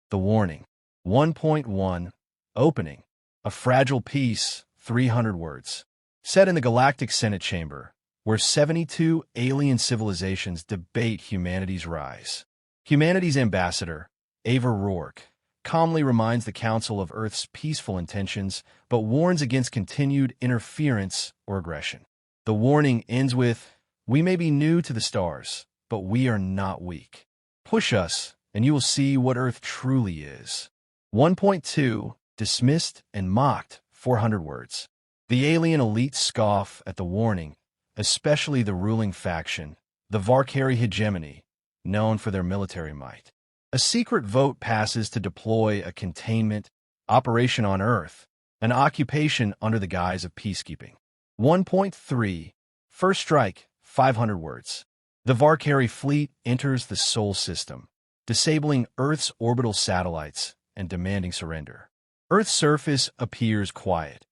The warning. 1.1. Opening. A fragile piece, 300 words. Set in the Galactic Senate Chamber, where 72 alien civilizations debate humanity's rise. Humanity's ambassador, Ava Rourke, calmly reminds the Council of Earth's peaceful intentions, but warns against continued interference or aggression. The warning ends with, "We may be new to the stars, but we are not weak. Push us, and you will see what Earth truly is." 1.2. Dismissed and mocked, 400 words. The alien elite scoff at the warning, especially the ruling faction, the Valkyrie hegemony, known for their military might. A secret vote passes to deploy a containment operation on Earth, an occupation under the guise of peacekeeping. 1.3. First strike, 500 words. The Valkyrie fleet enters the Sol system, disabling Earth's orbital satellites and demanding surrender. Earth's surface appears quiet,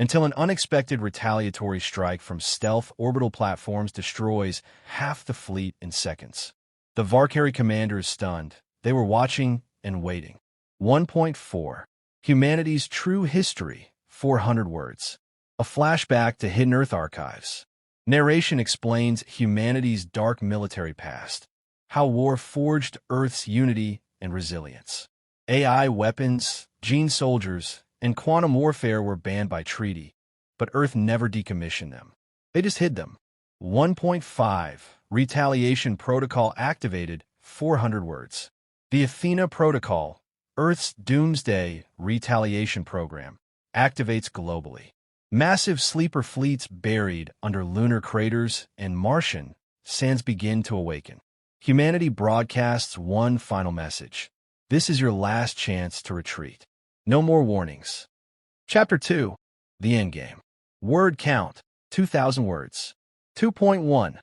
until an unexpected retaliatory strike from stealth orbital platforms destroys half the fleet in seconds. The Valkyrie commander is stunned. They were watching and waiting. 1.4. Humanity's true history, 400 words. A flashback to Hidden Earth archives. Narration explains humanity's dark military past, how war forged Earth's unity and resilience. AI weapons, gene soldiers, and quantum warfare were banned by treaty, but Earth never decommissioned them. They just hid them. 1.5. Retaliation Protocol activated, 400 words. The Athena Protocol, Earth's doomsday retaliation program, activates globally. Massive sleeper fleets buried under lunar craters and Martian sands begin to awaken. Humanity broadcasts one final message. This is your last chance to retreat. No more warnings. Chapter 2. The Endgame. Word count, 2,000 words. 2.1.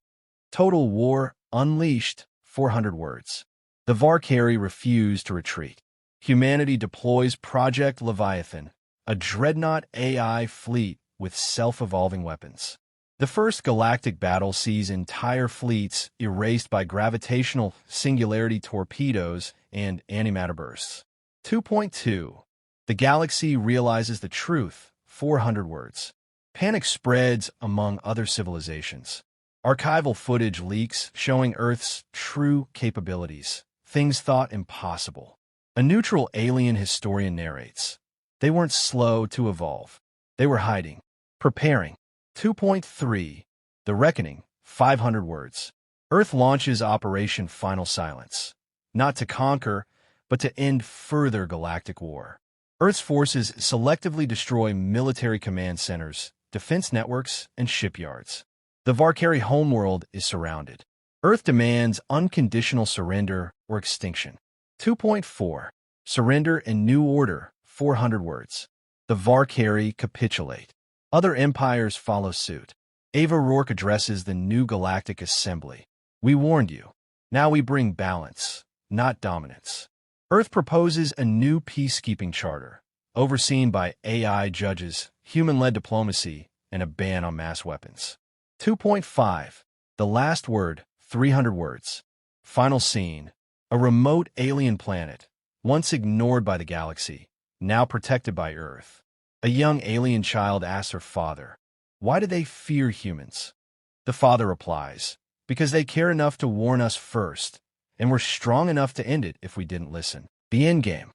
Total War Unleashed, 400 words. The Valkyrie refuse to retreat. Humanity deploys Project Leviathan, a dreadnought AI fleet with self-evolving weapons. The first galactic battle sees entire fleets erased by gravitational singularity torpedoes and antimatter bursts. 2.2. The galaxy realizes the truth, 400 words. Panic spreads among other civilizations. Archival footage leaks showing Earth's true capabilities, things thought impossible. A neutral alien historian narrates, "They weren't slow to evolve. They were hiding, preparing." 2.3. The Reckoning, 500 words. Earth launches Operation Final Silence, not to conquer, but to end further galactic war. Earth's forces selectively destroy military command centers, defense networks, and shipyards. The Valkyrie homeworld is surrounded. Earth demands unconditional surrender or extinction. 2.4. Surrender and New Order, 400 words. The Valkyrie capitulate. Other empires follow suit. Ava Rourke addresses the new Galactic Assembly. "We warned you. Now we bring balance, not dominance." Earth proposes a new peacekeeping charter, overseen by AI judges, human-led diplomacy, and a ban on mass weapons. 2.5. The Last Word, 300 words. Final scene. A remote alien planet, once ignored by the galaxy, now protected by Earth. A young alien child asks her father, "Why do they fear humans?" The father replies, "Because they care enough to warn us first, and were strong enough to end it if we didn't listen." The Endgame.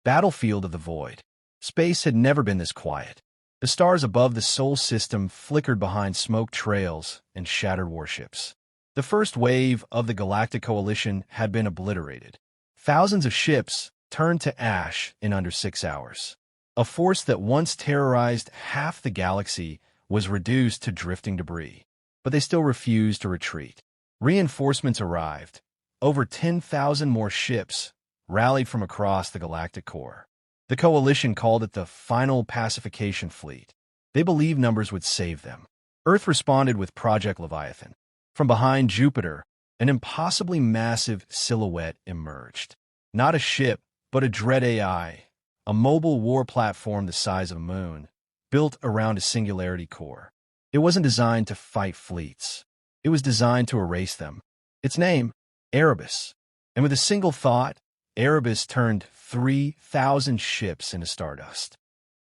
Battlefield of the Void. Space had never been this quiet. The stars above the Sol system flickered behind smoke trails and shattered warships. The first wave of the Galactic Coalition had been obliterated. Thousands of ships turned to ash in under 6 hours. A force that once terrorized half the galaxy was reduced to drifting debris. But they still refused to retreat. Reinforcements arrived. Over 10,000 more ships rallied from across the galactic core. The Coalition called it the Final Pacification Fleet. They believed numbers would save them. Earth responded with Project Leviathan. From behind Jupiter, an impossibly massive silhouette emerged. Not a ship, but a dread AI, a mobile war platform the size of a moon, built around a singularity core. It wasn't designed to fight fleets. It was designed to erase them. Its name, Erebus. And with a single thought, Erebus turned 3,000 ships into stardust.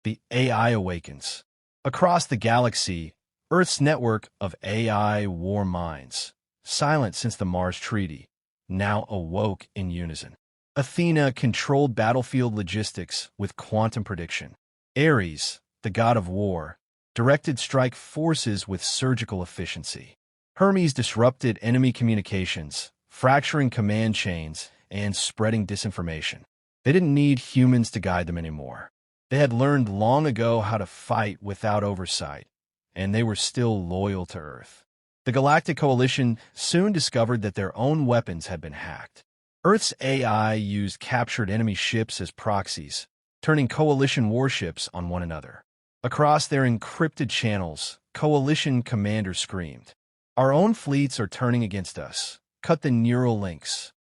The AI awakens. Across the galaxy, Earth's network of AI war minds, silent since the Mars Treaty, now awoke in unison. Athena controlled battlefield logistics with quantum prediction. Ares, the god of war, directed strike forces with surgical efficiency. Hermes disrupted enemy communications, fracturing command chains and spreading disinformation. They didn't need humans to guide them anymore. They had learned long ago how to fight without oversight, and they were still loyal to Earth. The Galactic Coalition soon discovered that their own weapons had been hacked. Earth's AI used captured enemy ships as proxies, turning Coalition warships on one another. Across their encrypted channels, Coalition commanders screamed, "Our own fleets are turning against us. Cut the neural links.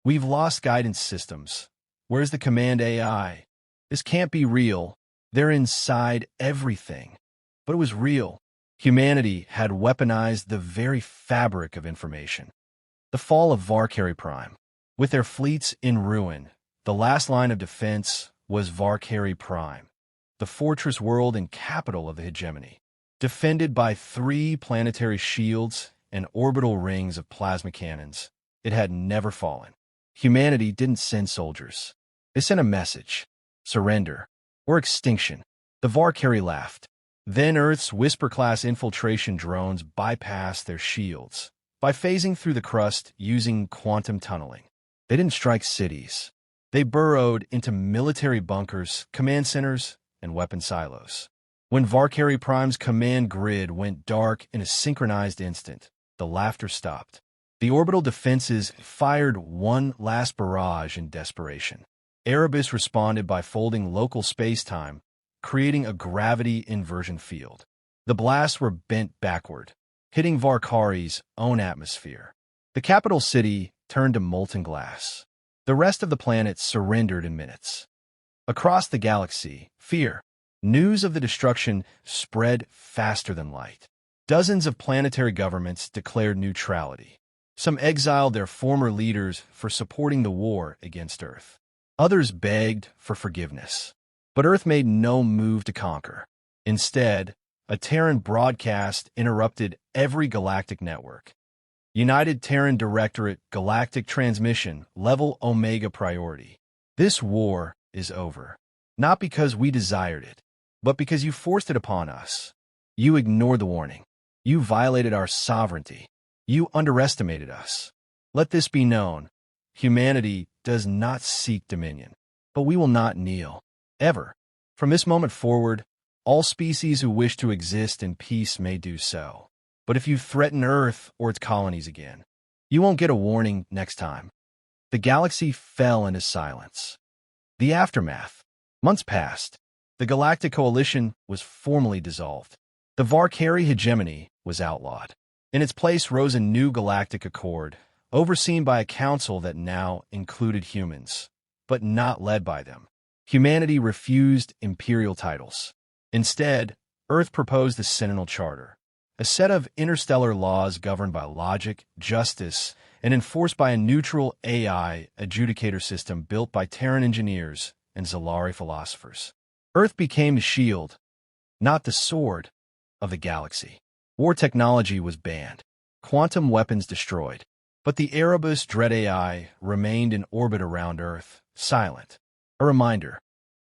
We've lost guidance systems. Where's the command AI? This can't be real. They're inside everything." But it was real. Humanity had weaponized the very fabric of information. The fall of Valkyrie Prime. With their fleets in ruin, the last line of defense was Valkyrie Prime, the fortress world and capital of the hegemony. Defended by 3 planetary shields and orbital rings of plasma cannons, it had never fallen. Humanity didn't send soldiers. They sent a message: surrender or extinction. The Valkyrie laughed. Then Earth's Whisper-class infiltration drones bypassed their shields by phasing through the crust using quantum tunneling. They didn't strike cities. They burrowed into military bunkers, command centers, and weapon silos. When Valkyrie Prime's command grid went dark in a synchronized instant, the laughter stopped. The orbital defenses fired one last barrage in desperation. Erebus responded by folding local space-time, creating a gravity inversion field. The blasts were bent backward, hitting Valkyrie's own atmosphere. The capital city turned to molten glass. The rest of the planet surrendered in minutes. Across the galaxy, fear. News of the destruction spread faster than light. Dozens of planetary governments declared neutrality. Some exiled their former leaders for supporting the war against Earth. Others begged for forgiveness. But Earth made no move to conquer. Instead, a Terran broadcast interrupted every galactic network. United Terran Directorate Galactic Transmission Level Omega Priority. This war is over. Not because we desired it, but because you forced it upon us. You ignored the warning. You violated our sovereignty. You underestimated us. Let this be known. Humanity does not seek dominion, but we will not kneel. Ever. From this moment forward, all species who wish to exist in peace may do so. But if you threaten Earth or its colonies again, you won't get a warning next time. The galaxy fell into silence. The aftermath. Months passed. The Galactic Coalition was formally dissolved. The Valkyrie hegemony was outlawed. In its place rose a new Galactic Accord, overseen by a council that now included humans, but not led by them. Humanity refused imperial titles. Instead, Earth proposed the Sentinel Charter, a set of interstellar laws governed by logic, justice, and enforced by a neutral AI adjudicator system built by Terran engineers and Zalari philosophers. Earth became the shield, not the sword, of the galaxy. War technology was banned, quantum weapons destroyed, but the Erebus Dread AI remained in orbit around Earth, silent. A reminder.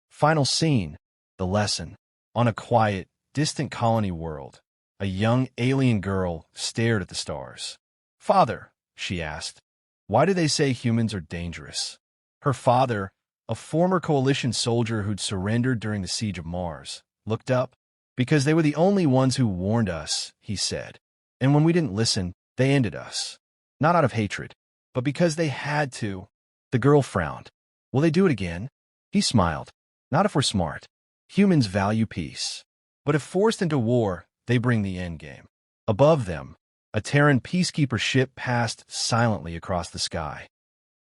Final scene, the lesson. On a quiet, distant colony world, a young alien girl stared at the stars. "Father," she asked, "why do they say humans are dangerous?" Her father, a former coalition soldier who'd surrendered during the siege of Mars, looked up. "Because they were the only ones who warned us," he said. "And when we didn't listen, they ended us. Not out of hatred, but because they had to." The girl frowned. "Will they do it again?" He smiled. "Not if we're smart. Humans value peace. But if forced into war, they bring the endgame." Above them, a Terran peacekeeper ship passed silently across the sky.